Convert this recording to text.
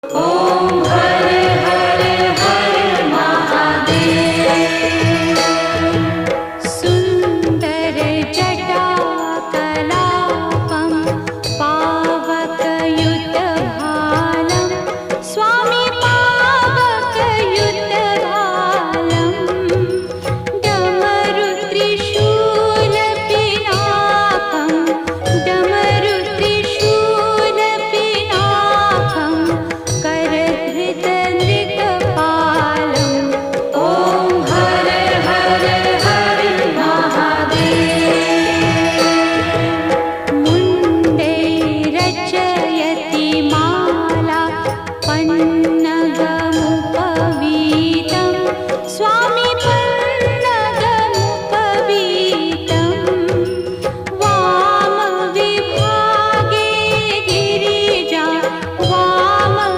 ॐ हर हर हर महादेव। सुन्दर जटाकलापं पावकयुतभालं स्वामी पावकयुतभालं डमरुत्रिशूलपिनाकं डमरुत्रिशूलपिनाकं करधृतनृकपालं ॐ हर हर हर महादेव। मुण्डे रचयति माला